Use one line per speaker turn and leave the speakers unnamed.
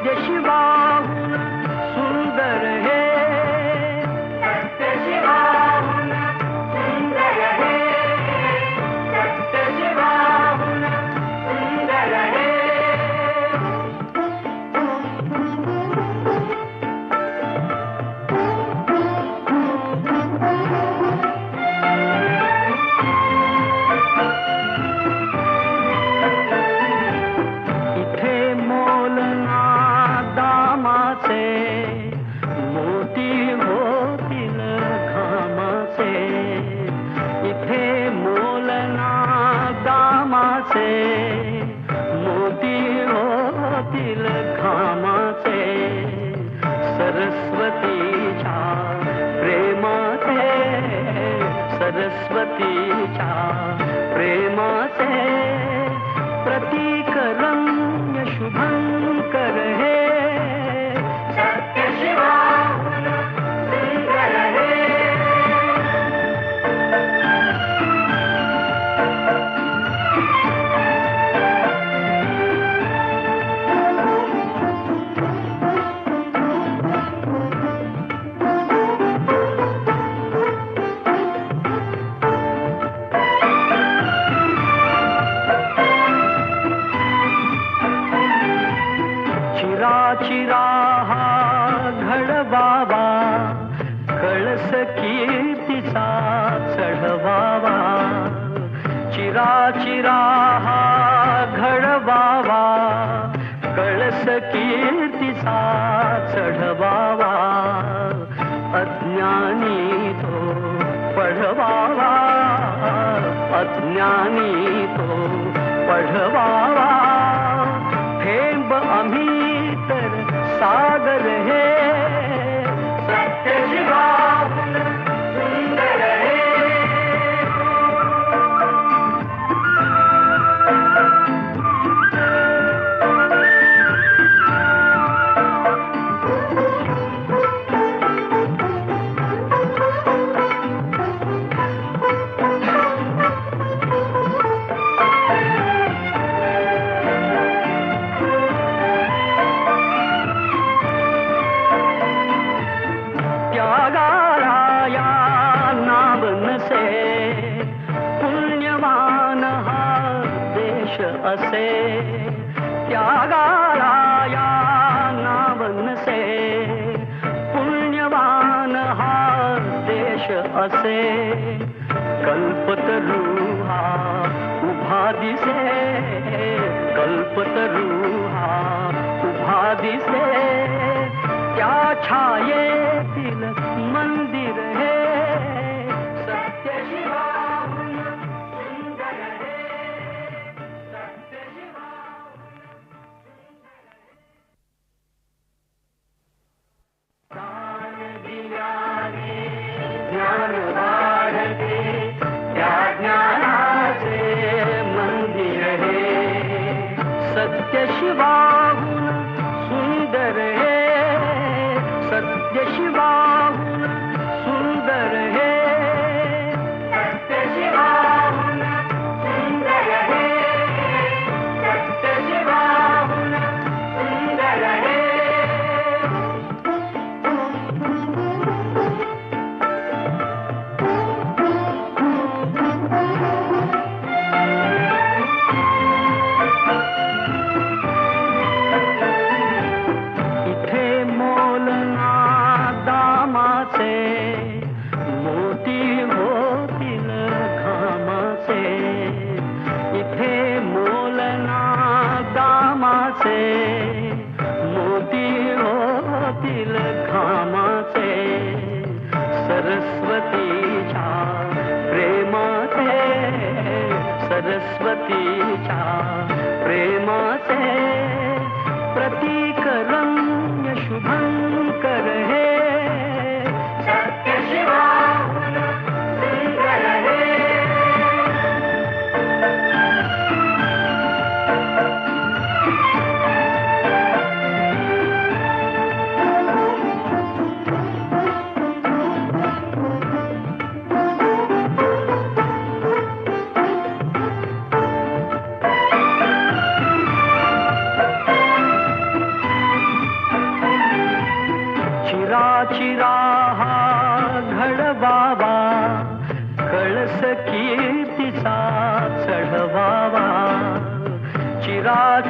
शिवाहून सुंदर हे, सत्य शिवाहून सुंदर हे, सत्य शिवाहून सुंदर हे. इथे मोलना दामाचे, मोती होतील घामाचे. इथे मोलना दामाचे, मोती होतील घामाचे. सरस्वतीच्या प्रेमाचे, सरस्वतीच्या प्रेमाचे प्रतीक रम्य शुभंकर हे, सत्य शिवाहून सुंदर हे. चिरा हा घडवावा, कळस कीर्तीचा चढवावा. चिरा हा घडवावा, कळस कीर्तीचा चढवावा. अज्ञानी तो पढवावा, अज्ञानी तो पढवावा. थेंब आम्ही तर सागर हे, सत्य शिवाहून सुंदर हे. त्यागाराया नाव नसे, पुण्यवान हा देश असे. त्यागाराया नाव नसे, पुण्यवान हा देश असे. कल्पतरू हा उभा दिसे, कल्पतरू हा उभा दिसे. त्या छायेतील मंदिर हे, सत्य शिवाहून सुंदर हे, सत्य शिवाहून ज्ञान दिल्याने ज्ञान वाढते, त्या ज्ञानाचे मंदिर हे, सत्य शिवाहून सुंदर हे, सत्य शिवाहून सुंदर हे, सत्य शिवाहून सुंदर हे, सत्य शिवाहून सुंदर हे. इथे मोलना दामाचे, मोती होतील घामाचे. इथे मोलना दामाचे, मोती होतील घामाचे. सरस्वतीच्या प्रेमाचे, सरस्वतीच्या प्रेमाचे प्रतीक रम्य शुभंकर हे, सत्य शिवाहून सुंदर हे. चिरा हा घडवावा, कळस कीर्तीचा चढवावा. चिरा